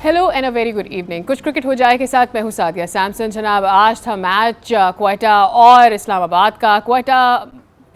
Hello and a very good evening. कुछ cricket हो जाए के साथ मैं हूँ सादिया सैमसन। जनाब, आज था मैच क्वेटा और इस्लामाबाद का। क्वेटा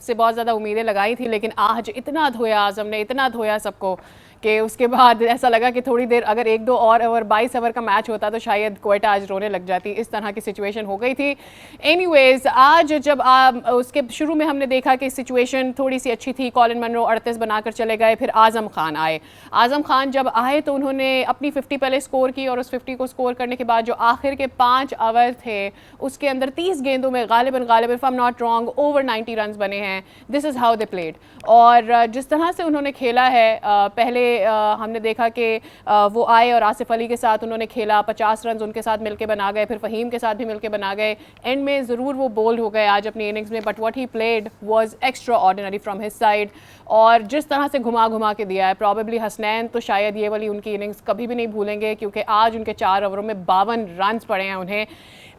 से बहुत ज़्यादा उम्मीदें लगाई थी, लेकिन आज इतना धोया आज़म ने, इतना धोया सबको कि उसके बाद ऐसा लगा कि थोड़ी देर अगर 1-2 और ओवर 22 ओवर का मैच होता तो शायद क्वेटा आज रोने लग जाती। इस तरह की सिचुएशन हो गई थी। एनीवेज, आज जब उसके शुरू में हमने देखा कि सिचुएशन थोड़ी सी अच्छी थी, कॉलिन मनरो 38 बनाकर चले गए, फिर आज़म खान आए। आज़म खान जब आए तो उन्होंने अपनी 50 पहले स्कोर की और उस 50 को स्कोर करने के बाद जो आखिर के 5 ओवर थे उसके अंदर 30 गेंदों में गालिबन if I am not wrong over 90 run बने हैं। This is how they played. और जिस तरह से उन्होंने खेला है, पहले हमने देखा कि वो आए और आसिफ अली के साथ उन्होंने खेला, 50 रन उनके साथ मिलके बना गए, फिर फ़हीम के साथ भी मिलके बना गए। एंड में ज़रूर वो बोल्ड हो गए आज अपनी इनिंग्स में, but what he played was extra ordinary from his side. और जिस तरह से घुमा घुमा के दिया है, प्रॉबेबली हसनैन तो शायद ये वाली उनकी इनिंग्स कभी भी नहीं भूलेंगे, क्योंकि आज उनके 4 ओवरों में 52 रन पड़े हैं उन्हें।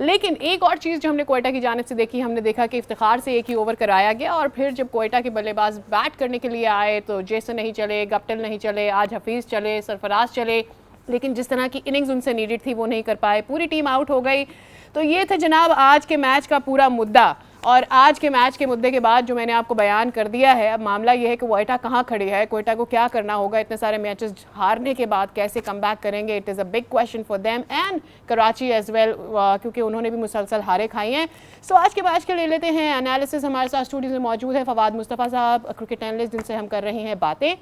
लेकिन एक और चीज़ जो हमने कोयटा की जानिब से देखी, हमने देखा कि इफ्तिखार से एक ही ओवर कराया गया और फिर जब कोयटा के बल्लेबाज बैट करने के लिए आए तो जेसन नहीं चले, गप्टिल नहीं चले, आज हफीज़ चले, सरफराज चले, लेकिन जिस तरह की इनिंग्स उनसे नीडेड थी वो नहीं कर पाए, पूरी टीम आउट हो गई। तो ये था जनाब आज के मैच का पूरा मुद्दा। और आज के मैच के मुद्दे के बाद जो मैंने आपको बयान कर दिया है, अब मामला ये है कि कोयटा कहाँ खड़ी है, कोयटा को क्या करना होगा, इतने सारे मैचेस हारने के बाद कैसे कम बैक करेंगे। It is a big question for them and Karachi as well, क्योंकि उन्होंने भी मुसलसल हारे खाई हैं। सो आज के मैच के ले लेते हैं एनालिसिस। हमारे साथ स्टूडियो में मौजूद है फवाद मुस्तफ़ा साहब, क्रिकेट एनालिस्ट, जिनसे हम कर रहे हैं बातें।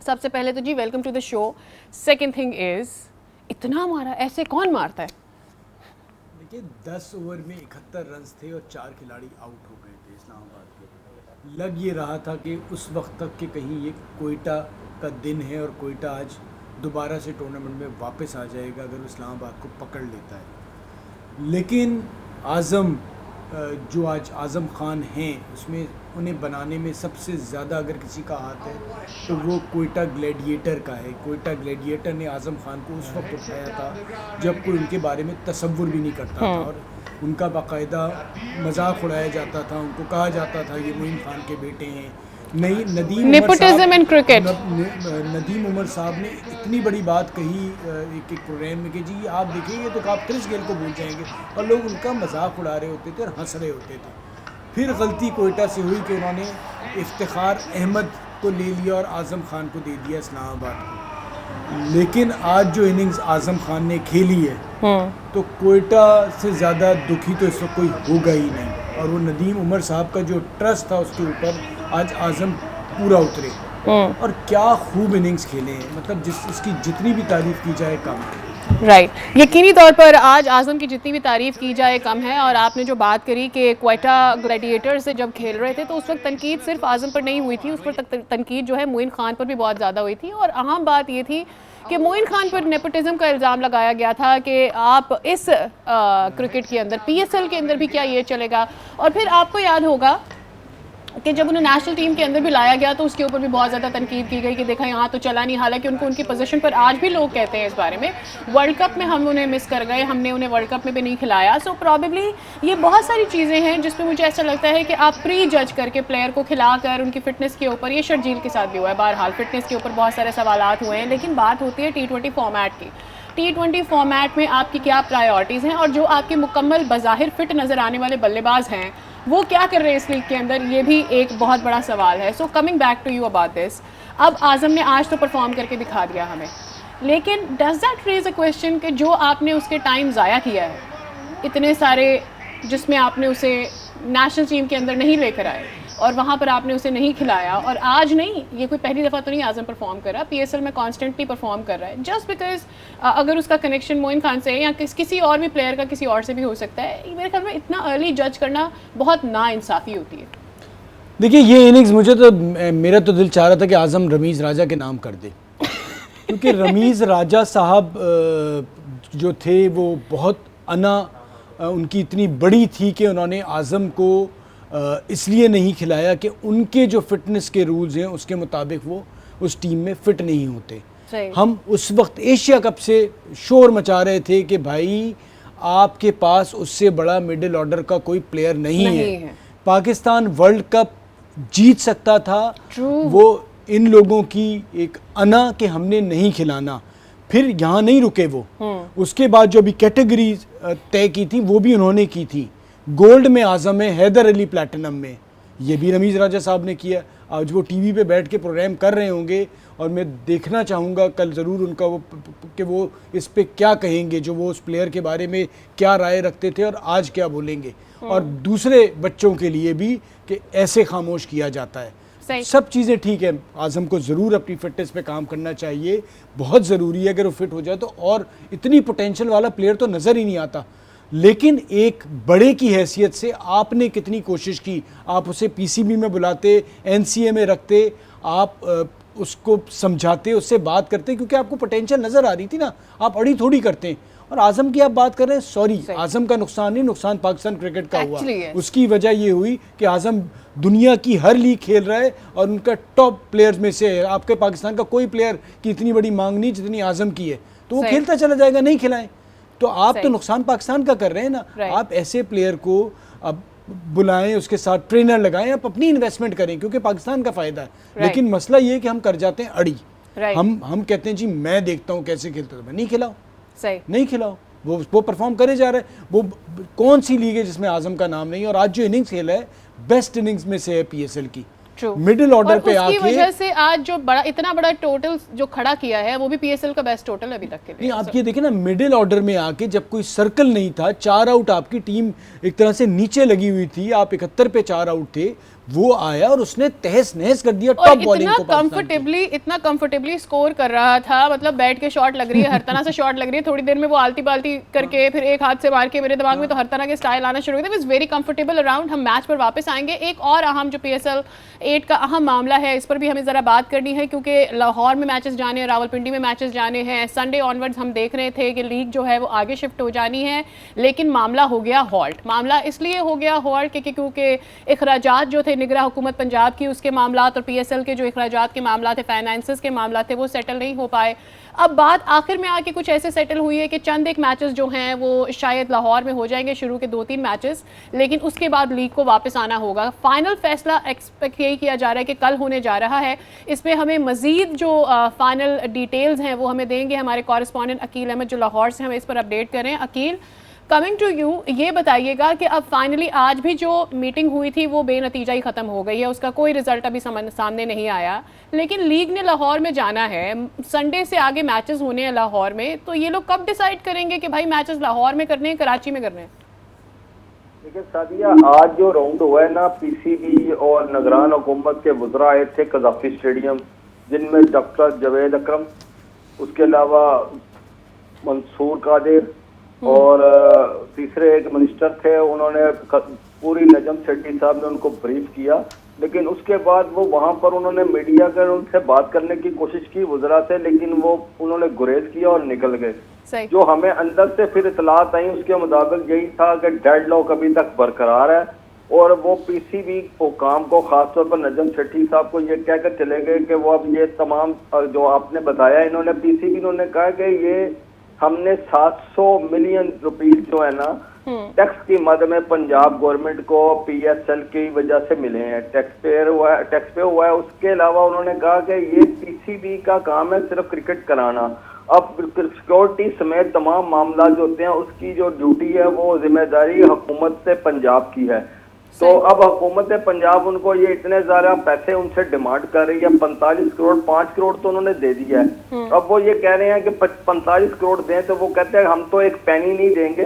सबसे पहले तो जी welcome to the show. Second thing is, इतना मारा, ऐसे कौन मारता है? 10 ओवर में 71 रन थे और 4 खिलाड़ी आउट हो गए थे इस्लामाबाद के। लग ये रहा था कि उस वक्त तक कि कहीं ये कोयटा का दिन है और कोयटा आज दोबारा से टूर्नामेंट में वापस आ जाएगा अगर वो इस्लामाबाद को पकड़ लेता है। लेकिन आज़म जो आज आज़म खान हैं, उसमें उन्हें बनाने में सबसे ज़्यादा अगर किसी का हाथ है तो वो कोयटा ग्लैडिएटर का है। कोयटा ग्लैडिएटर ने आज़म खान को उस वक्त उठाया था जब कोई उनके बारे में तसव्वुर भी नहीं करता था और उनका बाकायदा मजाक उड़ाया जाता था। उनको कहा जाता था ये मोइन खान के बेटे हैं। नहीं, नदीम उमर साहब ने इतनी बड़ी बात कही एक प्रोग्राम में कि जी आप देखिए तो आप क्रिस गेल को भूल जाएंगे, और लोग उनका मजाक उड़ा रहे होते थे और हंस रहे होते थे। फिर गलती कोयटा से हुई कि उन्होंने इफ्तिखार अहमद को ले लिया और आज़म खान को दे दिया इस्लामाबाद को। लेकिन आज जो इनिंग्स आज़म खान ने खेली है तो कोयटा से ज़्यादा दुखी तो इस वक्त कोई होगा ही नहीं। और वो नदीम उमर साहब का जो ट्रस्ट था उसके ऊपर आज आज़म पूरा उतरे और क्या खूब इनिंग्स खेले हैं। मतलब इसकी जितनी भी तारीफ़ की जाए कम है। राइट, यकीनी तौर पर आज आज़म की जितनी भी तारीफ़ की जाए कम है। और आपने जो बात करी कि क्वेटा ग्लैडिएटर से जब खेल रहे थे तो उस वक्त तनकीद सिर्फ आज़म पर नहीं हुई थी, उस पर तनकीद जो है मोइन खान पर भी बहुत ज़्यादा हुई थी। और अहम बात ये थी कि मोइन खान पर नेपोटिज्म का इल्ज़ाम लगाया गया था कि आप इस क्रिकेट के अंदर, PSL के अंदर भी क्या ये चलेगा। और फिर आपको याद होगा कि जब उन्हें नेशनल टीम के अंदर भी लाया गया तो उसके ऊपर भी बहुत ज़्यादा तनकीद की गई कि देखा यहाँ तो चला नहीं। हालांकि उनको उनकी पोजीशन पर आज भी लोग कहते हैं इस बारे में, वर्ल्ड कप में हम उन्हें मिस कर गए, हमने उन्हें वर्ल्ड कप में भी नहीं खिलाया। सो प्रॉबेबली ये बहुत सारी चीज़ें हैं जिस पर मुझे ऐसा लगता है कि आप प्री जज करके प्लेयर को खिलाकर उनकी फ़िटनेस के ऊपर, ये शर्जील के साथ भी हुआ है, बहरहाल फ़िटनेस के ऊपर बहुत सारे सवालात हुए हैं। लेकिन बात होती है T20 फॉर्मेट की। T20 फॉर्मेट में आपकी क्या प्रायोरिटीज़ हैं और जो आपके मुकम्मल बज़ाहिर फ़िट नज़र आने वाले बल्लेबाज हैं वो क्या कर रहे हैं इस लीग के अंदर, ये भी एक बहुत बड़ा सवाल है। So coming back to you about this, अब आज़म ने आज तो परफॉर्म करके दिखा दिया हमें, लेकिन does that raise a question कि जो आपने उसके टाइम ज़ाया किया है, इतने सारे जिसमें आपने उसे नेशनल टीम के अंदर नहीं लेकर आए और वहाँ पर आपने उसे नहीं खिलाया, और आज नहीं, ये कोई पहली दफ़ा तो नहीं आज़म परफॉर्म कर रहा, PSL में कॉन्स्टेंटली परफॉर्म कर रहा है, जस्ट बिकॉज अगर उसका कनेक्शन मोइन खान से है या किसी और भी प्लेयर का किसी और से भी हो सकता है। मेरे ख्याल में इतना अर्ली जज करना बहुत नाइंसाफ़ी होती है। देखिए ये इनिंग्स मेरा तो दिल चाह रहा था कि आज़म रमीज़ राजा के नाम कर दे क्योंकि रमीज़ राजा साहब जो थे वो बहुत उनकी इतनी बड़ी थी कि उन्होंने आज़म को इसलिए नहीं खिलाया कि उनके जो फिटनेस के रूल्स हैं उसके मुताबिक वो उस टीम में फ़िट नहीं होते। हम उस वक्त एशिया कप से शोर मचा रहे थे कि भाई आपके पास उससे बड़ा मिडिल ऑर्डर का कोई प्लेयर नहीं है। पाकिस्तान वर्ल्ड कप जीत सकता था। वो इन लोगों की एक अना कि हमने नहीं खिलाना, फिर यहाँ नहीं रुके वो, उसके बाद जो भी कैटेगरी तय की थी वो भी उन्होंने की थी। गोल्ड में आजम है, हैदर अली प्लैटिनम में, ये भी रमीज़ राजा साहब ने किया। आज वो टीवी पे बैठ के प्रोग्राम कर रहे होंगे और मैं देखना चाहूँगा कल ज़रूर उनका वो कि वो इस पे क्या कहेंगे, जो वो उस प्लेयर के बारे में क्या राय रखते थे और आज क्या बोलेंगे, और दूसरे बच्चों के लिए भी कि ऐसे खामोश किया जाता है। सब चीज़ें ठीक है, आज़म को ज़रूर अपनी फिटनेस पे काम करना चाहिए, बहुत ज़रूरी है। अगर वो फिट हो जाए तो और इतनी पोटेंशियल वाला प्लेयर तो नज़र ही नहीं आता। लेकिन एक बड़े की हैसियत से आपने कितनी कोशिश की, आप उसे पीसीबी में बुलाते, एनसीए में रखते, आप उसको समझाते, उससे बात करते, क्योंकि आपको पोटेंशियल नज़र आ रही थी ना, आप अड़ी थोड़ी करते। और आज़म की आप बात कर रहे हैं, सॉरी, आज़म का नुकसान नहीं, नुकसान पाकिस्तान क्रिकेट का हुआ। उसकी वजह ये हुई कि आज़म दुनिया की हर लीग खेल रहा है और उनका टॉप प्लेयर्स में से है। आपके पाकिस्तान का कोई प्लेयर की इतनी बड़ी मांग नहीं जितनी आज़म की है, तो वो खेलता चला जाएगा, नहीं खिलाएं तो आप तो नुकसान पाकिस्तान का कर रहे हैं ना। आप ऐसे प्लेयर को अब बुलाएं, उसके साथ ट्रेनर लगाएं, आप अपनी इन्वेस्टमेंट करें, क्योंकि पाकिस्तान का फायदा है। लेकिन मसला ये है कि हम कर जाते हैं अड़ी। हम कहते हैं जी मैं देखता हूँ कैसे खेलता, तो मैं नहीं खिलाओ, नहीं खिलाओ, वो परफॉर्म करे जा रहा है। वो कौन सी लीग है जिसमें आज़म का नाम नहीं, और आज जो इनिंग्स खेला है बेस्ट इनिंग्स में से है पीएसएल की, मिडिल ऑर्डर पे आके, उसकी वजह से आज जो इतना बड़ा टोटल जो खड़ा किया है वो भी पीएसएल का बेस्ट टोटल अभी तक के लिए। नहीं, आप ये देखें ना, मिडिल ऑर्डर में आके जब कोई सर्कल नहीं था, 4 आउट, आपकी टीम एक तरह से नीचे लगी हुई थी, आप 71 पे 4 आउट थे, वो आया और उसने तहस नहस कर दिया टॉप बॉलिंग को। इतना कंफर्टेबली स्कोर कर रहा था, मतलब बैठ के शॉट लग रही है, हर तरह से शॉट लग रही है, थोड़ी देर में वो आलती पालती करके फिर एक हाथ से मार के, मेरे दिमाग में तो हर तरह के स्टाइल आना शुरू हो गए। Very comfortable around. हम मैच पर वापस आएंगे। एक और अहम जो PSL 8 का अहम मामला है, इस पर भी हमें ज़रा बात करनी है, क्योंकि लाहौर में मैचेस जाने हैं, रावलपिंडी में मैचेस जाने हैं। संडे ऑनवर्ड्स हम देख रहे थे कि लीग जो है वो आगे शिफ्ट हो जानी है, लेकिन मामला हो गया हॉल्ट। मामला इसलिए हो गया हॉल्ट क्योंकि इखराजात जो थे निगरान हुकूमत पंजाब की, उसके मामलात और PSL के जो इखराजात के मामला थे, फाइनेंसेस के मामला थे, वो सेटल नहीं हो पाए। अब बात आखिर में आके कुछ ऐसे सेटल हुई है कि चंद एक मैचेस जो हैं वो शायद लाहौर में हो जाएंगे, शुरू के 2-3 मैचेस, लेकिन उसके बाद लीग को वापस आना होगा। फाइनल फैसला एक्सपेक्ट यही किया जा रहा है कि कल होने जा रहा है। इस पर हमें मजीद जो फाइनल डिटेल्स हैं वो हमें देंगे हमारे कॉरेस्पॉन्डेंट अकील अहमद जो लाहौर से हमें इस पर अपडेट करें। अकील, कमिंग टू यू, ये बताइएगा कि अब फाइनली आज भी जो मीटिंग हुई थी वो बेनतीजा ही ख़त्म हो गई है, उसका कोई रिजल्ट अभी सामने नहीं आया, लेकिन लीग ने लाहौर में जाना है, संडे से आगे मैचेस होने हैं लाहौर में, तो ये लोग कब डिसाइड करेंगे कि भाई मैचेस लाहौर में करने हैं, कराची में करने हैं? देखिए सादिया, आज जो राउंड हुआ है ना, PCB और निगरान हुकूमत के वज़रा आए थे कज़ाफ़ी स्टेडियम, जिनमें डॉक्टर जावेद अकरम, उसके अलावा मंसूर कादिर और तीसरे एक मिनिस्टर थे, उन्होंने पूरी नजम सेठी साहब ने उनको ब्रीफ किया। लेकिन उसके बाद वो वहाँ पर उन्होंने मीडिया कर उनसे बात करने की कोशिश की वज़रा से, लेकिन वो उन्होंने गुरेज किया और निकल गए। जो हमें अंदर से फिर इतलात आई उसके मुताबिक यही था कि डेडलॉक अभी तक बरकरार है, और वो PCB हुकाम को, खासतौर पर नजम सेठी साहब को ये कहकर चले गए कि वो अब ये तमाम जो आपने बताया, इन्होंने PCB इन्होंने कहा कि ये हमने 700 मिलियन रुपीस जो है ना टैक्स की मद में पंजाब गवर्नमेंट को PSL की वजह से मिले हैं, टैक्स पे हुआ है। उसके अलावा उन्होंने कहा कि ये PCB का काम है सिर्फ क्रिकेट कराना, अब सिक्योरिटी समेत तमाम मामला जो होते हैं उसकी जो ड्यूटी है वो जिम्मेदारी हुकूमत से पंजाब की है। तो अब हुकूमत पंजाब उनको ये इतने ज़्यादा पैसे उनसे डिमांड कर रही है, 45 करोड़, 5 करोड़ तो उन्होंने दे दिया है। अब वो ये कह रहे हैं कि 45 करोड़ दें, तो वो कहते हैं हम तो एक पैनी नहीं देंगे।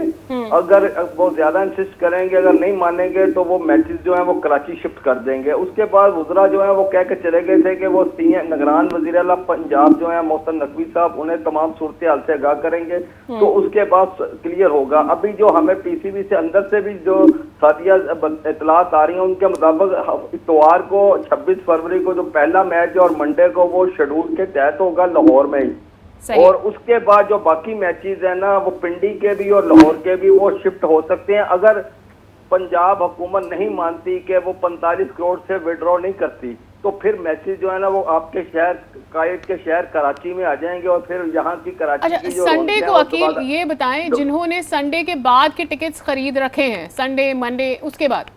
अगर वो ज्यादा इंसिस्ट करेंगे, अगर नहीं मानेंगे तो वो मैचेस जो है वो कराची शिफ्ट कर देंगे। उसके बाद वज़रा जो है वो कह के चले गए थे कि वो निगरान वज़ीर आला पंजाब जो है मोहसिन नकवी साहब उन्हें तमाम सूरत हाल से आगाह करेंगे, तो उसके बाद क्लियर होगा। अभी जो हमें PCB से अंदर से भी जो सादिया इतलात आ रही हैं उनके मुताबिक इतवार को 26 फरवरी को जो पहला मैच है और मंडे को वो शेड्यूल के तहत होगा लाहौर में ही, और उसके बाद जो बाकी मैचेस है ना वो पिंडी के भी और लाहौर के भी वो शिफ्ट हो सकते हैं, अगर पंजाब हुकूमत नहीं मानती कि वो 45 करोड़ से विड्रॉ नहीं करती, तो फिर मैचेस जो है ना वो आपके शहर कायद के शहर कराची में आ जाएंगे, और फिर यहाँ की कराची की जो संडे को अकील ये बताएं, जिन्होंने संडे के बाद के टिकट्स खरीद रखे हैं, संडे मंडे उसके बाद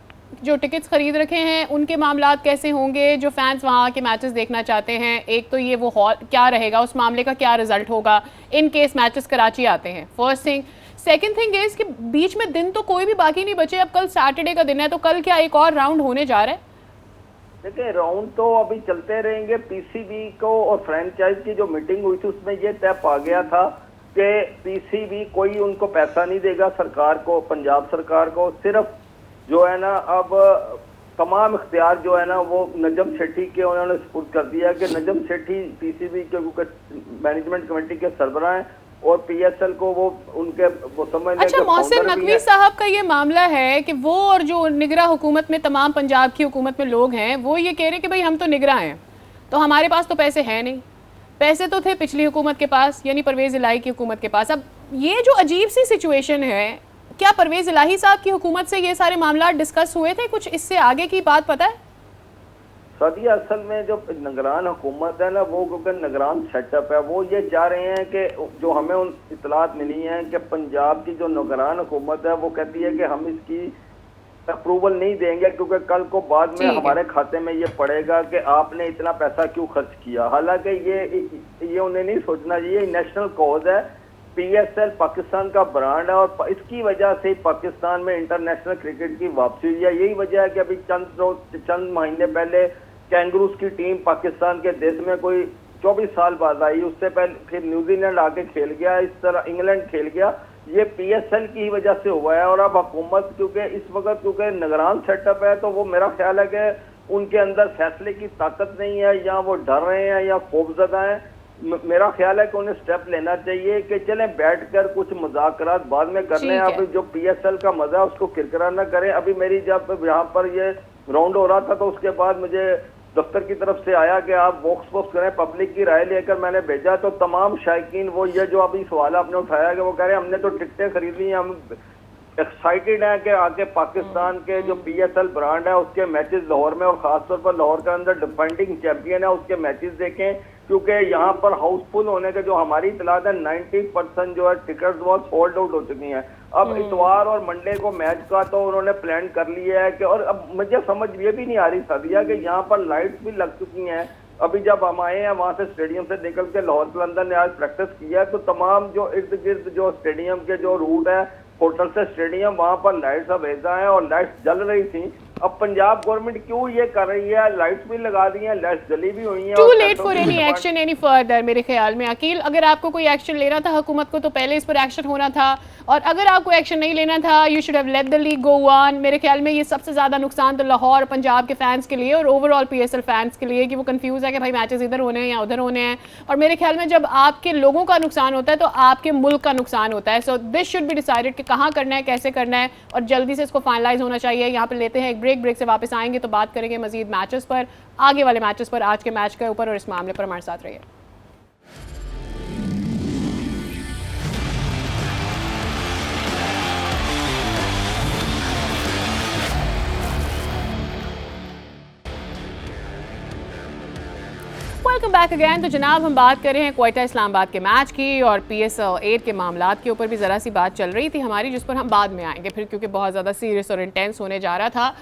जो टिकट्स खरीद रखे हैं उनके मामलात कैसे होंगे, जो फैंस वहाँ के मैचेस देखना चाहते हैं, एक तो ये वो हॉल क्या रहेगा, उस मामले का क्या रिजल्ट होगा इन केस मैचेस कराची आते हैं, first thing. Second thing is कि बीच में दिन तो कोई भी बाकी नहीं बचे, अब कल सैटरडे का दिन है, तो कल क्या एक और राउंड होने जा रहा है? देखिए राउंड तो अभी चलते रहेंगे। पीसीबी को और फ्रेंचाइज की जो मीटिंग हुई थी उसमें ये तय पा गया था कि पीसीबी कोई उनको पैसा नहीं देगा सरकार को, पंजाब सरकार को, सिर्फ जो है ना अब तमाम इख्तियार जो है ना वो नजम सेठी के उन्होंने सुपुर्द कर दिया कि नजम सेठी पीसीबी के मैनेजमेंट कमेटी के सरबराह हैं और पीएसएल को वो उनके वो समझ लें। अच्छा, मोहसिन नकवी साहब का ये मामला है कि वो और जो निगरान हुकूमत में तमाम पंजाब की हुकूमत में लोग हैं वो ये कह रहे हैं कि भाई हम तो निगरान हैं, तो हमारे पास तो पैसे हैं नहीं। पैसे तो थे पिछली हुकूमत के पास, यानी परवेज़ इलाही की हुकूमत के पास। अब ये जो अजीब सी सिचुएशन है, क्या परवेज़ इलाही साहब की हुकूमत से ये सारे मामला डिस्कस हुए थे? कुछ इससे आगे की बात पता है? सदिया असल में जो निगरान हुकूमत है ना वो क्योंकि निगरान सेटअप है, वो ये चाह रहे हैं कि जो हमें उन इतलात मिली हैं कि पंजाब की जो निगरान हुकूमत है वो कहती है कि हम इसकी अप्रूवल नहीं देंगे क्योंकि कल को बाद में हमारे खाते में ये पड़ेगा कि आपने इतना पैसा क्यों खर्च किया। हालांकि ये उन्हें नहीं सोचना चाहिए, नेशनल कॉज है। पीएसएल पाकिस्तान का ब्रांड है और इसकी वजह से पाकिस्तान में इंटरनेशनल क्रिकेट की वापसी हुई है। यही वजह है कि अभी चंद महीने पहले कैंगरूज की टीम पाकिस्तान के देश में कोई 24 साल बाद आई, उससे पहले फिर न्यूजीलैंड आके खेल गया, इस तरह इंग्लैंड खेल गया। ये पीएसएल की वजह से हुआ है। और अब हुकूमत क्योंकि इस वक्त क्योंकि निगरान सेटअप है तो वो मेरा ख्याल है कि उनके अंदर फैसले की ताकत नहीं है, या वो डर रहे हैं या खौफजदा हैं। मेरा ख्याल है कि उन्हें स्टेप लेना चाहिए कि चलें बैठकर कुछ मुज़ाकरात बाद में करने हैं। अभी जो पीएसएल का मजा है उसको किरकिरा न करें। अभी मेरी जब यहाँ पर ये राउंड हो रहा था तो उसके बाद मुझे दफ्तर की तरफ से आया कि आप वॉक्स करें, पब्लिक की राय लेकर मैंने भेजा। तो तमाम शायकीन वो ये जो अभी सवाल आपने उठाया कि वो कह रहे हैं हमने तो टिकटें खरीद ली हैं, हम एक्साइटेड हैं कि आगे पाकिस्तान के जो पीएसएल ब्रांड है उसके मैचेस लाहौर में और खासतौर पर लाहौर के अंदर डिफेंडिंग चैंपियन है उसके मैचेस देखें, क्योंकि यहाँ पर हाउसफुल होने के जो हमारी इतलात है 90% जो है टिकट वो सोल्ड आउट हो चुकी हैं। अब इतवार और मंडे को मैच का तो उन्होंने प्लान कर लिया है कि, और अब मुझे समझ ये भी नहीं आ रही सादिया कि यहाँ पर लाइट्स भी लग चुकी हैं। अभी जब हम आए हैं वहाँ से स्टेडियम से निकल के लाहौर कलंदर ने आज प्रैक्टिस किया तो तमाम जो इर्द गिर्द जो स्टेडियम के जो रूट है होटल से स्टेडियम वहाँ पर लाइट्स अब भेजा है और लाइट्स जल रही थी। अब पंजाब गवर्नमेंट क्यों ये कर रही है, लाइट्स भी लगा दी हैं, लाइट्स जली भी हुई हैं। Too late for any action any further मेरे ख्याल में। अकील, अगर आपको कोई एक्शन लेना था हुकूमत को तो पहले इस पर एक्शन होना था, और अगर आपको एक्शन नहीं लेना था you should have let the league go on. मेरे ख्याल में ये सबसे ज़्यादा नुकसान तो लाहौर पंजाब के फैंस के लिए और ओवरऑल पीएसएल फैंस के लिए कि वो कंफ्यूज है कि भाई मैचेस इधर होने हैं या उधर होने हैं। और मेरे ख्याल में जब आपके लोगों का नुकसान होता है तो आपके मुल्क का नुकसान होता है। So this should be decided कि कहाँ करना है, कैसे करना है, और जल्दी से इसको फाइनलाइज होना चाहिए। यहाँ पर लेते हैं एक ब्रेक से वापस आएंगे तो बात करेंगे मजीद मैचेस पर, आगे वाले मैचेस पर, आज के मैच के ऊपर, और इस मामले पर हमारे साथ रहिए। Welcome back again. तो जनाब हम बात कर रहे हैं क्वेटा इस्लामाबाद के मैच की और PSL 8 के मामलात के ऊपर भी ज़रा सी बात चल रही थी हमारी, जिस पर हम बाद में आएंगे फिर, क्योंकि बहुत ज़्यादा सीरियस और इंटेंस होने जा रहा था।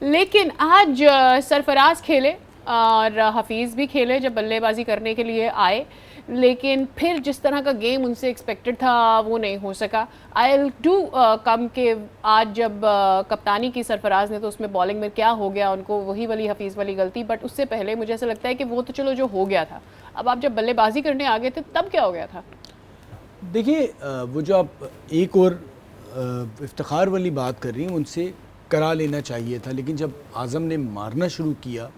लेकिन आज सरफराज खेले और हफीज़ भी खेले जब बल्लेबाजी करने के लिए आए, लेकिन फिर जिस तरह का गेम उनसे एक्सपेक्टेड था वो नहीं हो सका। आई विल डू कम के आज जब कप्तानी की सरफराज ने तो उसमें बॉलिंग में क्या हो गया उनको, वही वाली हफीज़ वाली गलती। बट उससे पहले मुझे ऐसा लगता है कि वो तो चलो जो हो गया था, अब आप जब बल्लेबाजी करने आ गए थे तब क्या हो गया था? देखिए वो जो आप एक और इफ्तिखार वाली बात कर रही हैं उनसे करा लेना चाहिए था, लेकिन जब आज़म ने मारना शुरू किया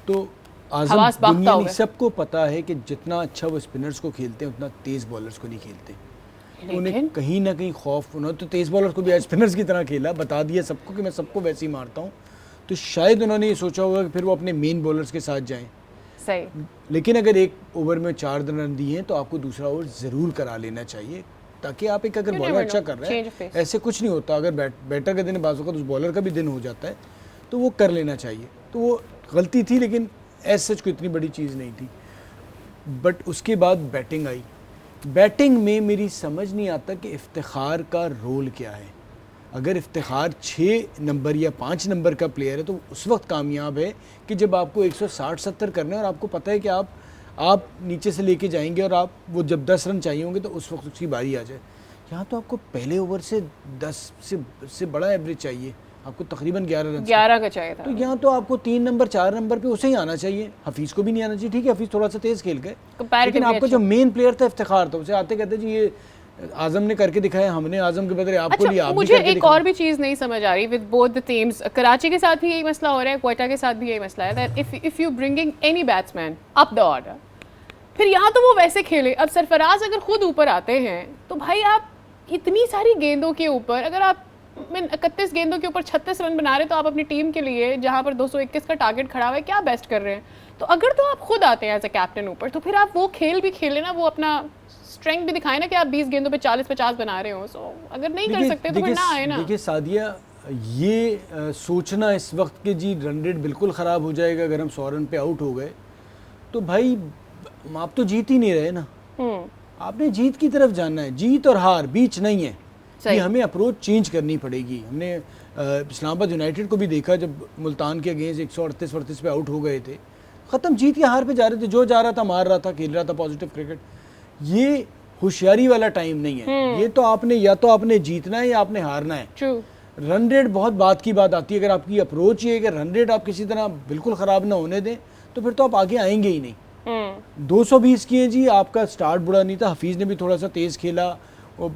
तो आज़म दुनिया में सबको पता है कि जितना अच्छा वो स्पिनर्स को खेलते हैं उतना तेज़ बॉलर्स को नहीं खेलते। उन्हें कहीं ना कहीं खौफ, उन्होंने तो तेज़ बॉलर्स को भी आज स्पिनर्स की तरह खेला, बता दिया सबको कि मैं सबको वैसे ही मारता हूँ। तो शायद उन्होंने ये सोचा होगा कि फिर वो अपने मेन बॉलर्स के साथ जाएँ। सही। लेकिन अगर एक ओवर में 4 रन दिए हैं तो आपको दूसरा ओवर ज़रूर करा लेना चाहिए, ताकि आप एक अगर बॉलर अच्छा कर रहे हैं, ऐसे कुछ नहीं होता, अगर बैटर का दिन बाजू का तो उस बॉलर का भी दिन हो जाता है, तो वो कर लेना चाहिए। तो वो गलती थी, लेकिन ऐसा सच कोई इतनी बड़ी चीज़ नहीं थी। बट उसके बाद बैटिंग आई। बैटिंग में मेरी समझ नहीं आता कि इफ्तिखार का रोल क्या है। अगर इफ्तिखार 6 नंबर या 5 नंबर का प्लेयर है तो उस वक्त कामयाब है कि जब आपको 160-70 करने और आपको पता है कि आप नीचे से लेके जाएंगे और आप वो जब 10 रन चाहिए होंगे तो उस वक्त उसकी बारी आ जाए। यहाँ तो आपको पहले ओवर से 10 से बड़ा एवरेज चाहिए, आपको तकरीबन 11 का चाहिए था। तो यहाँ तो आपको 3 नंबर 4 नंबर पे उसे ही आना चाहिए। हफीज़ को भी नहीं आना चाहिए, ठीक है हफीज़ थोड़ा सा तेज़ खेल गए, लेकिन आपको जो मेन प्लेयर था इफ्तिखार था, उसे आते कहते जी ये आजम ने करके दिखाया, हमने आजम के बदले आपको लिया। आप मुझे एक और भी चीज़ नहीं समझ आ रही with both the teams, Karachi के साथ भी यही मसला हो रहा है, क्वेटा के साथ भी यही मसला है that if you bringing any batsman up the order, फिर यहाँ तो वो वैसे खेले। अब सरफराज अगर खुद ऊपर आते हैं तो भाई आप इतनी सारी गेंदों के ऊपर, अगर आप 31 गेंदों के ऊपर 36 रन बना रहे तो आप अपनी टीम के लिए जहाँ पर 221 का टारगेट खड़ा हुआ है क्या बेस्ट कर रहे हैं। तो अगर तो आप खुद आते हैं एज अ कैप्टन ऊपर तो फिर आप वो खेल भी खेलें ना, वो अपना स्ट्रेंथ भी दिखाए ना कि आप 20 गेंदों पे 40-50 बना रहे हो। सो अगर नहीं कर सकते तो फिर ना आए ना। देखिए सादिया, ये सोचना इस वक्त के जी रन रेट बिल्कुल ख़राब हो जाएगा अगर हम 100 रन पे आउट हो गए तो भाई आप तो जीत ही नहीं रहे ना। आपने जीत की तरफ जाना है, जीत और हार बीच नहीं है। ये हमें अप्रोच चेंज करनी पड़ेगी। हमने इस्लामाबाद यूनाइटेड को भी देखा जब मुल्तान के अगेंस्ट 138 पे आउट हो गए थे, ख़त्म, जीत या हार पे जा रहे थे, जो जा रहा था मार रहा था, खेल रहा था पॉजिटिव क्रिकेट। ये होशियारी वाला टाइम नहीं है। ये तो आपने जीतना है या आपने हारना है। रन रेट बहुत बात की बात आती है, अगर आपकी अप्रोच ये है कि रन रेट आप किसी तरह बिल्कुल ख़राब ना होने दें तो फिर तो आप आगे आएंगे ही नहीं। 220 किए जी, आपका स्टार्ट बुरा नहीं था, हफीज़ ने भी थोड़ा सा तेज़ खेला और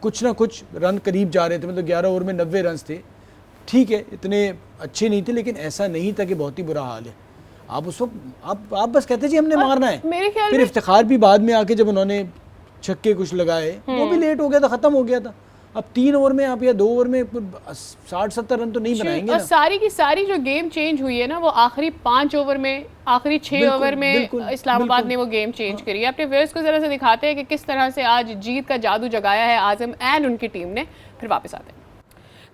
कुछ ना कुछ रन करीब जा रहे थे, मतलब 11 ओवर में 90 रन थे, ठीक है, इतने अच्छे नहीं थे, लेकिन ऐसा नहीं था कि बहुत ही बुरा हाल है। आप उस वक्त आप बस कहते जी हमने मारना है। मेरे ख्याल फिर इफ्तिखार भी बाद में आके जब उन्होंने छक्के कुछ लगाए वो भी लेट हो गया था, ख़त्म हो गया था। अब 3 ओवर में आप या 2 ओवर में 60-70 रन तो नहीं बनाएंगे और ना। सारी की सारी जो गेम चेंज हुई है ना वो आखिरी 5 ओवर में, आखिरी 6 ओवर में इस्लामाबाद ने वो गेम चेंज करी है। अपने व्यूअर्स को जरा से दिखाते हैं कि किस तरह से आज जीत का जादू जगाया है आजम एंड उनकी टीम ने, फिर वापस आते हैं।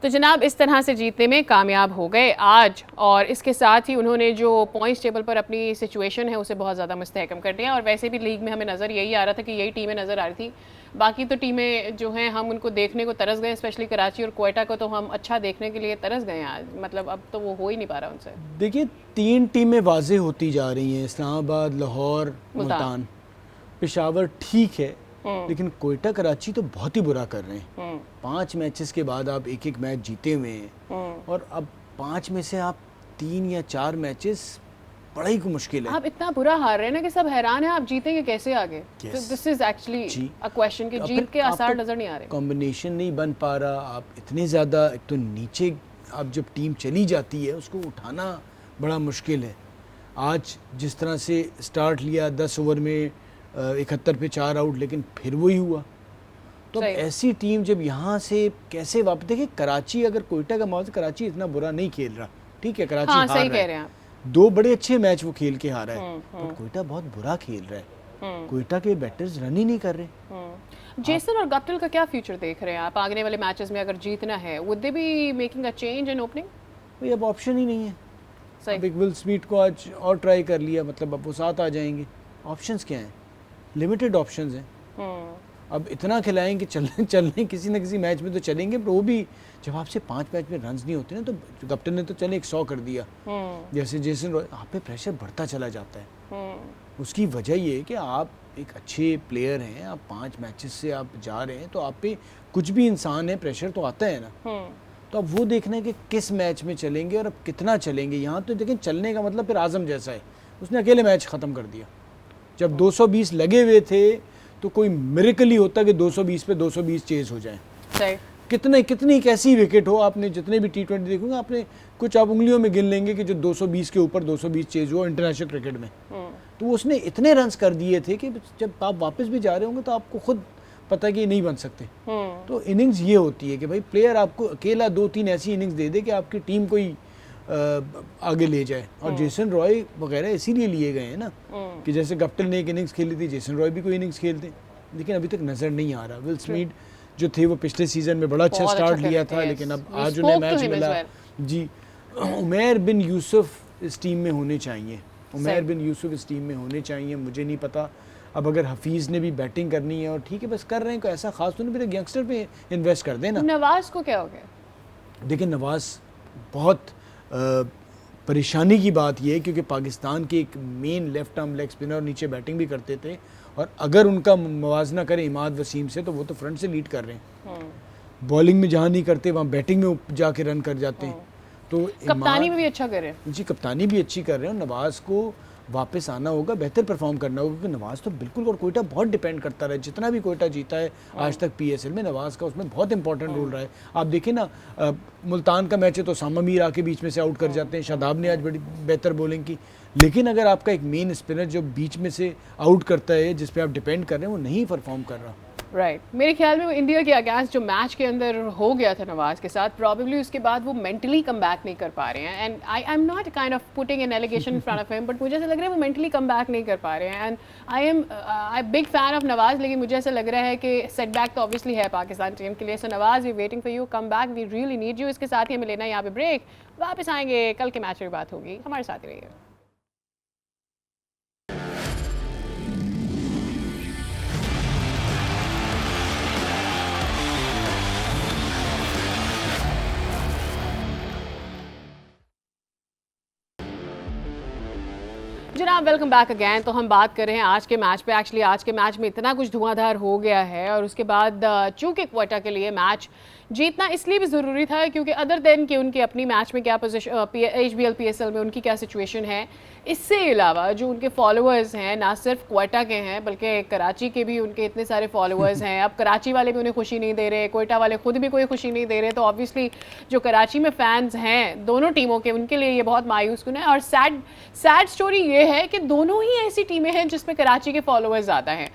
तो जनाब इस तरह से जीतने में कामयाब हो गए आज, और इसके साथ ही उन्होंने जो पॉइंट्स टेबल पर अपनी सिचुएशन है उसे बहुत ज़्यादा मुस्तहकम कर दिया। और वैसे भी लीग में हमें नज़र यही आ रहा था कि यही टीमें नज़र आ रही थी, बाकी तो टीमें जो हैं हम उनको देखने को तरस गए, स्पेशली कराची और क्वेटा को तो हम अच्छा देखने के लिए तरस गए आज, मतलब अब तो वो हो ही नहीं पा रहा उनसे। देखिए 3 टीमें वाज़ेह होती जा रही हैं, इस्लामाबाद, लाहौर, मुल्तान। पेशावर ठीक है, लेकिन कोयटा कराची तो बहुत ही बुरा कर रहे हैं। 5 मैचेस के बाद आप एक मैच जीते हुए हैं और अब 5 में से आप 3 या 4 मैचेस बड़ा ही मुश्किल है। आप इतना बुरा हार रहे हैं ना कि सब हैरान है आप जीतेंगे कैसे आगे। This is actually a question कि जीत के आसार नजर नहीं आ रहे, कॉम्बिनेशन नहीं बन पा रहा। आप इतने ज़्यादा, एक तो नीचे आप जब टीम चली जाती है उसको उठाना बड़ा मुश्किल है। आज जिस तरह से स्टार्ट लिया 10 ओवर में 71 पे 4 आउट, लेकिन फिर वही हुआ। तो अब ऐसी टीम जब यहाँ से कैसे वापस, देखिए कराची, अगर कोयटा का माहौल, कराची इतना बुरा नहीं खेल रहा, ठीक है, कराची हार सही कह रहे हैं आप, 2 बड़े अच्छे मैच वो खेल के हारा है, पर कोयटा बहुत बुरा खेल रहा है। कोयटा के बैटर्स रन ही नहीं कर रहे। जेसन और गप्टिल का क्या फ्यूचर देख रहे हैं आप आगने वाले मैचेस में? अगर जीतना है would they be making a change in opening? भाई अब ऑप्शन ही नहीं है। अब एक विल स्मिथ को आज और ट्राई कर लिया, मतलब अब वो 7 आ जाएंगे। ऑप्शंस क्या हैं? लिमिटेड ऑप्शंस हैं। अब इतना खिलाएं कि चलने किसी न किसी मैच में तो चलेंगे, पर वो भी जब आपसे 5 मैच में रन्स नहीं होते ना, तो कैप्टन ने तो चले 100 कर दिया, जैसे जेसन रॉय, आप पे प्रेशर बढ़ता चला जाता है। उसकी वजह ये है कि आप एक अच्छे प्लेयर हैं, आप 5 मैचेस से आप जा रहे हैं, तो आप पे कुछ भी इंसान है, प्रेशर तो आता है ना। तो अब वो देखना है कि किस मैच में चलेंगे और अब कितना चलेंगे। यहाँ तो देखें, चलने का मतलब फिर आजम जैसा है, उसने अकेले मैच ख़त्म कर दिया। जब 220 लगे हुए थे तो कोई मिरेकल ही होता कि 220 पे 220 चेज हो जाए। कितनी कैसी विकेट हो, आपने जितने भी T20 देखोगे, आपने कुछ आप उंगलियों में गिन लेंगे कि जो 220 के ऊपर 220 चेज हुआ इंटरनेशनल क्रिकेट में। तो उसने इतने रन्स कर दिए थे कि जब आप वापस भी जा रहे होंगे तो आपको खुद पता है कि ये नहीं बन सकते। तो इनिंग्स ये होती है कि भाई प्लेयर आपको अकेला 2-3 ऐसी इनिंग्स दे दे कि आपकी टीम को ही आगे ले जाए। और जेसन रॉय वगैरह इसीलिए लिए गए हैं ना, कि जैसे गप्टिल ने एक इनिंग्स खेली थी, जेसन रॉय भी कोई इनिंग्स खेलते, लेकिन अभी तक नज़र नहीं आ रहा। विल स्मिथ जो थे वो पिछले सीज़न में बड़ा अच्छा स्टार्ट लिया था, लेकिन अब आज उन्हें मैच मिला। जी, उमैर बिन यूसुफ इस टीम में होने चाहिए, उमैर बिन यूसुफ इस टीम में होने चाहिए। मुझे नहीं पता अब अगर हफीज़ ने भी बैटिंग करनी है और ठीक है बस कर रहे हैं, कोई ऐसा खास तो नहीं, फिर यंगस्टर पे इन्वेस्ट कर देना। नवाज को क्या हो गया? देखिए नवाज़ बहुत परेशानी की बात यह है क्योंकि पाकिस्तान के एक main left arm leg spinner नीचे बैटिंग भी करते थे, और अगर उनका मुवाजना करें इमाद वसीम से तो वो तो फ्रंट से लीड कर रहे हैं। बॉलिंग में जहाँ नहीं करते वहाँ बैटिंग में जाके रन कर जाते हैं। तो कप्तानी में भी अच्छा कर रहे हैं जी, कप्तानी भी अच्छी कर रहे हैं। नवाज़ को वापस आना होगा, बेहतर परफॉर्म करना होगा, क्योंकि नवाज़ तो बिल्कुल, और कोयटा बहुत डिपेंड करता रहा है। जितना भी कोयटा जीता है आज तक PSL में, नवाज़ का उसमें बहुत इंपॉर्टेंट रोल रहा है। आप देखिए ना, मुल्तान का मैच है तो सामा मीर आके बीच में से आउट कर जाते हैं। शादाब ने आज बड़ी बेहतर बॉलिंग की, लेकिन अगर आपका एक मेन स्पिनर जो बीच में से आउट करता है, जिस पे आप डिपेंड कर रहे हैं, वो नहीं परफॉर्म कर रहा। राइट मेरे ख्याल में वो इंडिया के अगेंस्ट जो मैच के अंदर हो गया था नवाज के साथ, प्रॉबेबली उसके बाद वो मेंटली कम बैक नहीं कर पा रहे हैं। And I am not kind of putting an allegation in front of him, but मुझे ऐसा लग रहा है वो मेंटली कम बैक नहीं कर पा रहे हैं। And I big fan of Nawaz, लेकिन मुझे ऐसा लग रहा है कि सेटबैक तो ऑब्वियसली है पाकिस्तान टीम के लिए। So Nawaz we waiting for you, come back, we really need you. इसके साथ ही हमें लेना है यहाँ पे ब्रेक, वापस आएंगे, कल के मैच में बात होगी, हमारे साथ ही रहिए। जनाब वेलकम बैक अगैन। तो हम बात कर रहे हैं आज के मैच पे। एक्चुअली आज के मैच में इतना कुछ धुआंधार हो गया है, और उसके बाद चूंकि क्वेटा के लिए मैच जीतना इसलिए भी ज़रूरी था क्योंकि अदर देन कि उनके अपनी मैच में क्या पोजीशन, HBL PSL में उनकी क्या सिचुएशन है, इससे अलावा जो उनके फॉलोअर्स हैं ना सिर्फ क्वेटा के हैं बल्कि कराची के भी उनके इतने सारे फॉलोअर्स हैं। अब कराची वाले भी उन्हें खुशी नहीं दे रहे, क्वेटा वाले खुद भी कोई खुशी नहीं दे रहे, तो ऑब्वियसली जो कराची में फैंस हैं दोनों टीमों के, उनके लिए ये बहुत मायूस कुन है। और सैड स्टोरी ये है कि दोनों ही ऐसी टीमें हैं जिसमें कराची के फॉलोअर्स ज़्यादा हैं।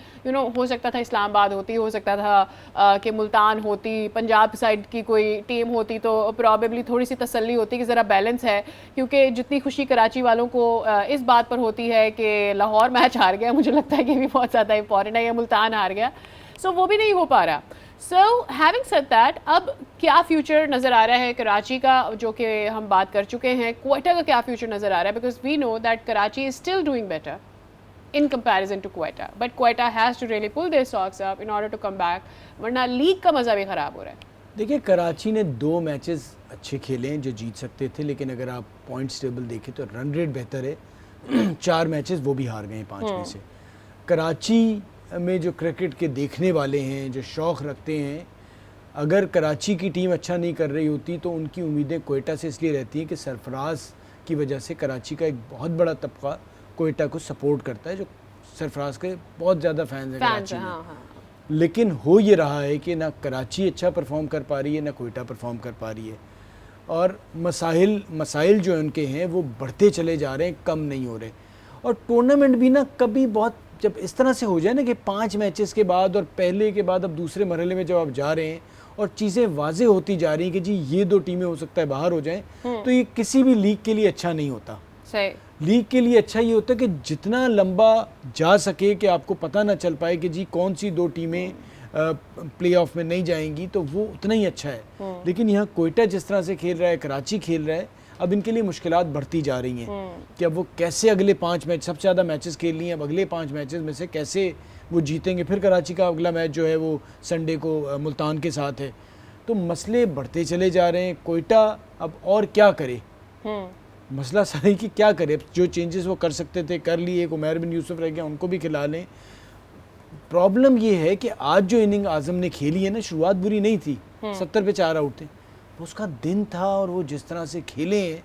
हो सकता था इस्लामाबाद होती, हो सकता था कि मुल्तान होती, पंजाब साइड की कोई टीम होती तो प्रॉबेबली थोड़ी सी तसल्ली होती कि ज़रा बैलेंस है, क्योंकि जितनी खुशी कराची वालों को इस बात पर होती है कि लाहौर मैच हार गया, मुझे लगता है कि भी बहुत ज़्यादा इंपॉर्टेंट है, या मुल्तान हार गया, सो वो भी नहीं हो पा रहा। सो हैविंग सेड दैट, अब क्या फ्यूचर नज़र आ रहा है कराची का, जो कि हम बात कर चुके हैं। क्वेटा का क्या फ्यूचर नज़र आ रहा है, because we know that Karachi is still doing better in comparison to Quetta, but Quetta has to really pull their socks up in order to come back, वरना लीग का मज़ा भी ख़राब हो रहा है। देखिए कराची ने 2 मैचेस अच्छे खेले हैं जो जीत सकते थे, लेकिन अगर आप पॉइंट्स टेबल देखें तो रन रेट बेहतर है। 4 मैचेस वो भी हार गए हैं 5 में से। कराची में जो क्रिकेट के देखने वाले हैं, जो शौक़ रखते हैं, अगर कराची की टीम अच्छा नहीं कर रही होती तो उनकी उम्मीदें कोयटा से इसलिए रहती हैं कि सरफराज की वजह से कराची का एक बहुत बड़ा तबका कोयटा को सपोर्ट करता है, जो सरफराज के बहुत ज़्यादा फैंस हैं कराची में। हाँ। लेकिन हो ये रहा है कि ना कराची अच्छा परफॉर्म कर पा रही है, ना कोयटा परफॉर्म कर पा रही है, और मसाइल जो उनके हैं वो बढ़ते चले जा रहे हैं, कम नहीं हो रहे। और टूर्नामेंट भी ना कभी बहुत, जब इस तरह से हो जाए ना कि 5 मैचेस के बाद और पहले के बाद अब दूसरे मरहले में जब आप जा रहे हैं और चीज़ें वाजे होती जा रही हैं कि जी ये 2 टीमें हो सकता है बाहर हो जाएं, तो ये किसी भी लीग के लिए अच्छा नहीं होता। सही। लीग के लिए अच्छा ये होता है कि जितना लंबा जा सके कि आपको पता ना चल पाए कि जी कौन सी 2 टीमें प्लेऑफ में नहीं जाएंगी, तो वो उतना ही अच्छा है। लेकिन यहाँ कोयटा जिस तरह से खेल रहा है, कराची खेल रहा है, अब इनके लिए मुश्किलात बढ़ती जा रही हैं कि अब वो कैसे अगले 5 मैच, सबसे ज़्यादा मैचेस खेल लिए, अब अगले 5 मैचेस में से कैसे वो जीतेंगे। फिर कराची का अगला मैच जो है वो संडे को मुल्तान के साथ है। तो मसले बढ़ते चले जा रहे हैं। कोयटा अब और क्या करे, मसला सारी कि क्या करे। जो चेंजेस वो कर सकते थे कर लिए, एक उमैर बिन यूसुफ रह गया, उनको भी खिला लें। प्रॉब्लम ये है कि आज जो इनिंग आज़म ने खेली है ना, शुरुआत बुरी नहीं थी, 70 पे 4 आउट थे, उसका दिन था, और वो जिस तरह से खेले हैं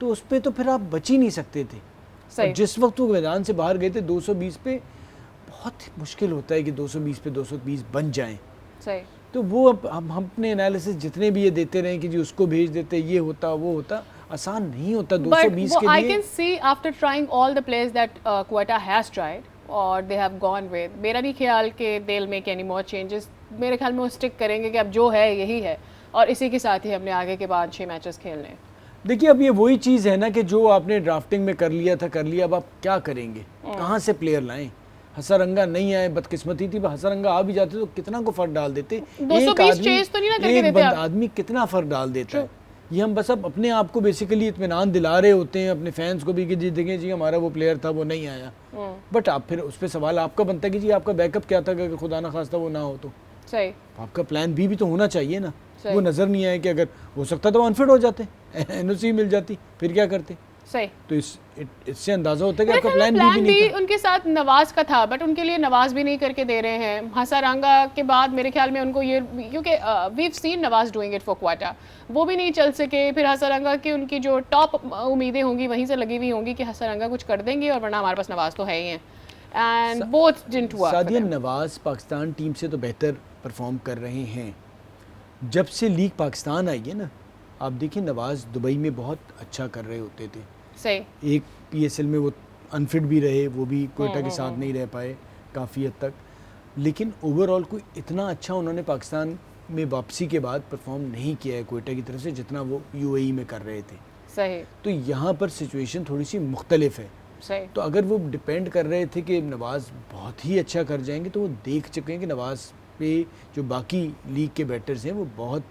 तो उस पर तो फिर आप बच ही नहीं सकते थे। जिस वक्त वो मैदान से बाहर गए थे 220 पे, बहुत मुश्किल होता है कि 220 पे 220 बन जाएं। सही। तो वो अब हम अपने एनालिसिस जितने भी ये देते रहे कि जी उसको भेज देते, ये होता वो होता, आसान नहीं होता 220 के लिए। I can see after trying all the players that Quetta has tried or they have gone with, मेरा नहीं ख्याल कि they'll make any more changes। मेरे ख्याल में वो स्टिक करेंगे कि अब जो है यही है, और इसी के साथ ही हमने आगे के 5-6 मैचेस खेलने। देखिए अब ये वही चीज़ है ना कि जो आपने ड्राफ्टिंग में कर लिया था कर लिया, अब आप क्या करेंगे, कहाँ से प्लेयर लाएं। हसरंगा नहीं आए, बदकिस्मती थी। हसरंगा आ भी जाते तो कितना को फर्क डाल देते। 220 चेज तो नहीं ना करके देते आप। आदमी कितना फर्क डाल देता है। ये हम बस अब अपने आप को बेसिकली इत्मीनान दिला रहे होते हैं, अपने फैंस को भी कि जी देखें जी हमारा वो प्लेयर था वो नहीं आया। बट आप फिर उस पर सवाल आपका बनता है कि जी आपका बैकअप क्या था, कि खुदा ना खास्ता वो ना हो तो सही, आपका प्लान बी भी तो होना चाहिए ना। सही। वो नज़र नहीं आया कि अगर हो सकता तो अनफिट हो जाते, एनओसी मिल जाती, फिर क्या करते। सही। तो इससे अंदाजा होता है कि मेरे आपका ख्याल में प्लान भी नहीं था। उनके साथ नवाज का था, बट उनके लिए नवाज भी नहीं करके दे रहे हैं। हसारंगा के बाद मेरे ख्याल में उनको ये, क्योंकि we've seen Nawaz doing it for quota, वो भी नहीं चल सके। फिर हसारंगा की उनकी जो टॉप उम्मीदें होंगी वहीं से लगी हुई होंगी कि हसारंगा कुछ कर देंगे, और वरना हमारे पास नवाज तो है ही हैं। And both didn't work. Sadia, Nawaz Pakistan team से तो बेहतर परफॉर्म कर रहे हैं। जब से लीग पाकिस्तान आई है ना, आप देखिए नवाज दुबई में बहुत अच्छा कर रहे होते थे। सही। एक पीएसएल में वो अनफिट भी रहे, वो भी कोयटा के साथ नहीं रह पाए काफ़ी हद तक, लेकिन ओवरऑल कोई इतना अच्छा उन्होंने पाकिस्तान में वापसी के बाद परफॉर्म नहीं किया है कोयटा की तरफ से जितना वो यूएई में कर रहे थे। सही। तो यहाँ पर सिचुएशन थोड़ी सी मुख्तलिफ है। सही। तो अगर वो डिपेंड कर रहे थे कि नवाज बहुत ही अच्छा कर जाएंगे, तो वो देख चुके हैं कि नवाज पे जो बाकी लीग के बैटर्स हैं वो बहुत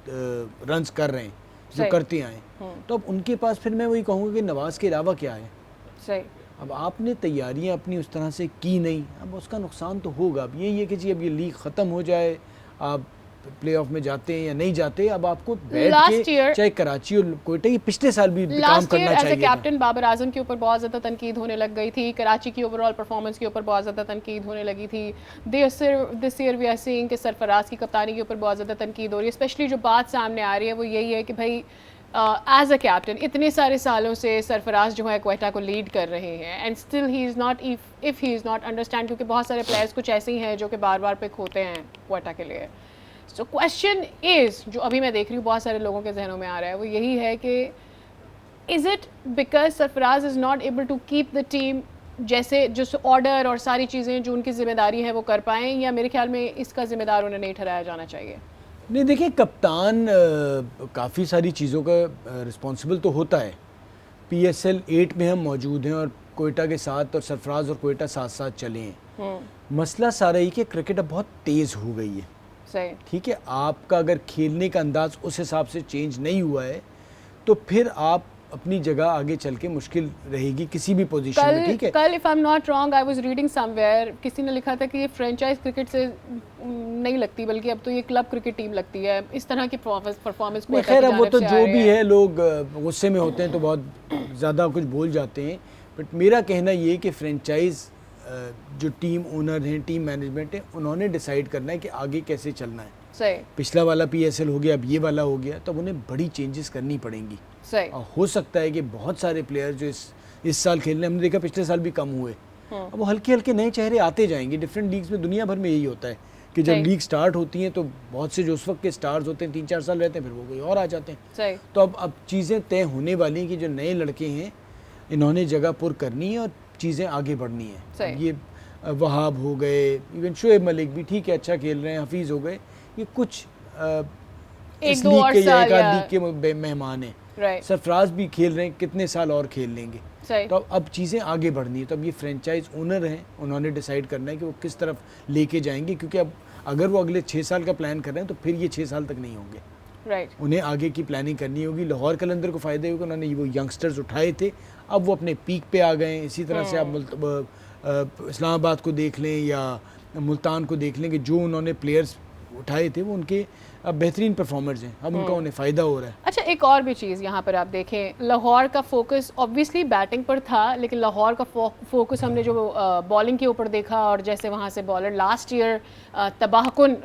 रन्स कर रहे हैं जो सही। करते आए। तो अब उनके पास फिर मैं वही कहूँगा कि नवाज के अलावा क्या है। सही। अब आपने तैयारियां अपनी उस तरह से की नहीं, अब उसका नुकसान तो होगा। अब यही है कि जी अब ये लीग ख़त्म हो जाए, आप प्लेऑफ में जाते हैं या नहीं जाते, अब आपको बैठ के चाहे कराची और कोयटा, ये पिछले साल भी काम करना चाहिए। As a captain Babar Azam के ऊपर बहुत ज़्यादा तनकीद होने लग गई थी, कराची की ओवरऑल परफॉर्मेंस के ऊपर बहुत ज़्यादा तनकीद होने लगी थी। This year we are seeing कि सरफराज की कप्तानी के ऊपर बहुत ज़्यादा तनकीद हो रही है। स्पेशली जो बात सामने आ रही है वो यही है कि भाई एज अ कैप्टन इतने सारे सालों से सरफराज जो है क्वेटा को लीड कर रहे हैं, and still he is not, if he is not understand, क्योंकि बहुत सारे प्लेयर्स कुछ ऐसे ही हैं जो कि बार बार पिक होते हैं क्वेटा के लिए। सो क्वेश्चन इज़, जो अभी मैं देख रही हूँ बहुत सारे लोगों के जहनों में आ रहा है, वो यही है कि is it because Sarfaraz is not able to keep the team, जैसे जो ऑर्डर और सारी चीज़ें जो उनकी जिम्मेदारी है वो कर पाएँ, या मेरे ख्याल में इसका जिम्मेदार उन्हें नहीं ठहराया जाना चाहिए। नहीं, देखिए कप्तान काफ़ी सारी चीज़ों का रिस्पॉन्सिबल तो होता है। PSL 8 में हम मौजूद हैं और कोयटा के साथ, और सरफराज और कोयटा साथ साथ चले हैं। मसला सारा ही कि क्रिकेट अब बहुत तेज़ हो गई है। सही। ठीक है, आपका अगर खेलने का अंदाज उस हिसाब से चेंज नहीं हुआ है तो फिर आप अपनी जगह आगे चल के मुश्किल रहेगी किसी भी पोजीशन में। ठीक है, कल if I am not wrong I was reading somewhere, किसी ने लिखा था कि ये फ्रेंचाइज क्रिकेट से नहीं लगती, बल्कि अब तो ये क्लब क्रिकेट टीम लगती है। इस तरह की परफॉर्मेंस को खैर अब वो तो जो भी है, लोग गुस्से में होते हैं तो बहुत ज़्यादा कुछ बोल जाते हैं, बट मेरा कहना ये कि फ्रेंचाइज जो टीम ओनर हैं, टीम मैनेजमेंट है, उन्होंने डिसाइड करना है कि आगे कैसे चलना है। सही। पिछला वाला PSL हो गया, अब ये वाला हो गया, तो उन्हें बड़ी चेंजेस करनी पड़ेंगी। सही। और हो सकता है कि बहुत सारे प्लेयर जो इस साल खेल रहे हैं, हमने देखा पिछले साल भी कम हुए, अब वो हल्के हल्के नए चेहरे आते जाएंगे। डिफरेंट लीग्स में दुनिया भर में यही होता है कि जब लीग स्टार्ट होती हैं तो बहुत से जो उस वक्त के स्टार्स होते हैं 3-4 साल रहते हैं, फिर वो कोई और आ जाते हैं। सही। तो अब चीज़ें तय होने वाली हैं कि जो नए लड़के हैं इन्होंने जगह पुर करनी है और चीज़ें आगे बढ़नी है। ये वहाब हो गए, इवन शोएब मलिक भी ठीक है, अच्छा खेल रहे हैं, हफीज़ हो गए, ये कुछ इस लीग के या एक आध लीग के मेहमान हैं। सरफराज भी खेल रहे हैं, कितने साल और खेल लेंगे। तो अब चीज़ें आगे बढ़नी है। तो अब ये फ्रेंचाइज ओनर हैं, उन्होंने डिसाइड करना है कि वो किस तरफ लेके जाएंगे, क्योंकि अब अगर वो अगले 6 साल का प्लान कर रहे हैं तो फिर ये 6 साल तक नहीं होंगे। उन्हें आगे की प्लानिंग करनी होगी। लाहौर कलंदर को फ़ायदा होगा, उन्होंने वो यंगस्टर्स उठाए थे, अब वो अपने पीक पे आ गए हैं। इसी तरह से आप इस्लामाबाद को देख लें या मुल्तान को देख लें कि जो उन्होंने प्लेयर्स उठाए थे वो उनके अब बेहतरीन परफॉर्मर्स हैं, अब उनका उन्हें फ़ायदा हो रहा है। अच्छा, एक और भी चीज़ यहाँ पर आप देखें, लाहौर का फोकस ऑब्वियसली बैटिंग पर था, लेकिन लाहौर का फोकस हमने जो बॉलिंग के ऊपर देखा, और जैसे वहाँ से बॉलर लास्ट ईयर तबाहकुन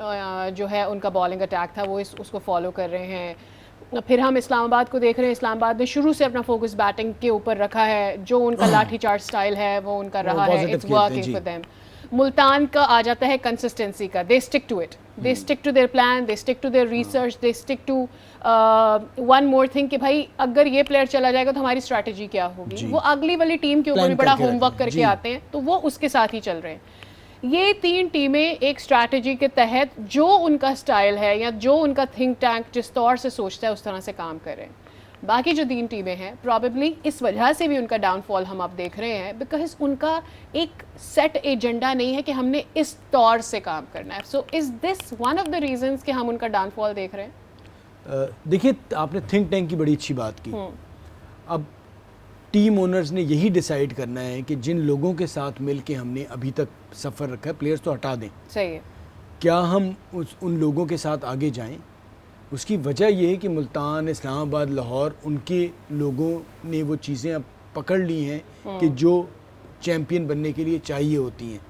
जो है उनका बॉलिंग अटैक था, वो उसको फॉलो कर रहे हैं। फिर हम इस्लामाबाद को देख रहे हैं, इस्लामाबाद ने शुरू से अपना फोकस बैटिंग के ऊपर रखा है, जो उनका लाठी चार्ज स्टाइल है वो उनका रहा है, it's working for them. Multan का आ जाता है कंसिस्टेंसी का, they stick to it, they stick to their plan, they stick to their research, they stick to one more thing कि भाई अगर ये प्लेयर चला जाएगा तो हमारी स्ट्रैटेजी क्या होगी। वो अगली वाली टीम के ऊपर भी बड़ा होमवर्क करके आते हैं, तो वो उसके साथ ही चल रहे हैं। ये 3 टीमें एक स्ट्रैटेजी के तहत जो उनका स्टाइल है या जो उनका थिंक टैंक जिस तौर से सोचता है उस तरह से काम कर रहे हैं। बाकी जो 3 टीमें हैं प्रॉबेबली इस वजह से भी उनका डाउनफॉल हम अब देख रहे हैं, बिकॉज उनका एक सेट एजेंडा नहीं है कि हमने इस तौर से काम करना है। So is this one of the reasons कि हम उनका डाउनफॉल देख रहे हैं? देखिए, आपने थिंक टैंक की बड़ी अच्छी बात की। अब टीम ओनर्स ने यही डिसाइड करना है कि जिन लोगों के साथ मिल के हमने अभी तक सफ़र रखा है, प्लेयर्स तो हटा दें। सही है। क्या हम उन लोगों के साथ आगे जाएं उसकी वजह ये है कि मुल्तान, इस्लामाबाद, लाहौर, उनके लोगों ने वो चीज़ें अब पकड़ ली हैं कि जो चैम्पियन बनने के लिए चाहिए होती हैं।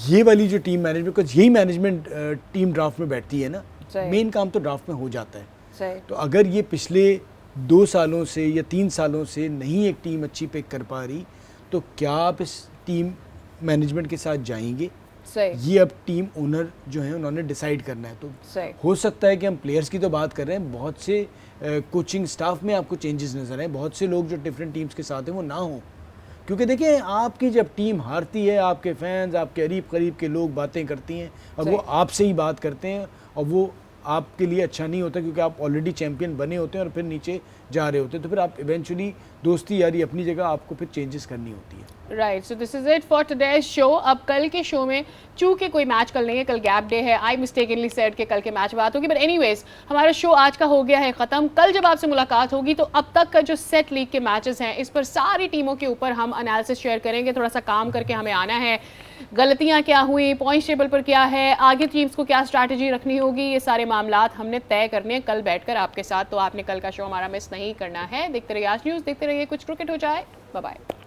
ये वाली जो टीम मैनेजमेंट, बिकॉज यही मैनेजमेंट टीम ड्राफ्ट में बैठती है ना, मेन काम तो ड्राफ्ट में हो जाता है। तो अगर ये पिछले 2 सालों से या 3 सालों से नहीं एक टीम अच्छी पिक कर पा रही, तो क्या आप इस टीम मैनेजमेंट के साथ जाएंगे? ये अब टीम ओनर जो है उन्होंने डिसाइड करना है। तो हो सकता है कि हम प्लेयर्स की तो बात कर रहे हैं, बहुत से कोचिंग स्टाफ में आपको चेंजेस नजर आए, बहुत से लोग जो डिफरेंट टीम्स के साथ हैं वो ना हो, क्योंकि देखिए आपकी जब टीम हारती है, आपके फैंस, आपके करीब करीब के लोग बातें करती हैं और वो आपसे ही बात करते हैं, और वो आपके लिए अच्छा नहीं होता, क्योंकि आप ऑलरेडी चैंपियन बने होते हैं और फिर नीचे जा रहे होते हैं, तो फिर आप इवेंचुअली दोस्ती यारी अपनी जगह, आपको फिर चेंजेस करनी होती है। Right, so this is it for today's show. अब कल के शो में चूंकि कोई मैच कल नहीं है, कल गैप डे है, आई मिस्टेकनली सेड कि कल के मैच बात होगी, बट एनीवेज हमारा शो आज का हो गया है ख़त्म। कल जब आपसे मुलाकात होगी तो अब तक का जो सेट लीग के मैचेस हैं, इस पर सारी टीमों के ऊपर हम एनालिसिस शेयर करेंगे, थोड़ा सा काम करके हमें आना है, गलतियां क्या हुई, पॉइंट टेबल पर क्या है, आगे टीम्स को क्या स्ट्रैटेजी रखनी होगी, ये सारे मामलात हमने तय करने हैं कल बैठकर आपके साथ। तो आपने कल का शो हमारा मिस नहीं करना है। देखते रहिए आज न्यूज़, देखते रहिए कुछ क्रिकेट हो जाए। Bye bye.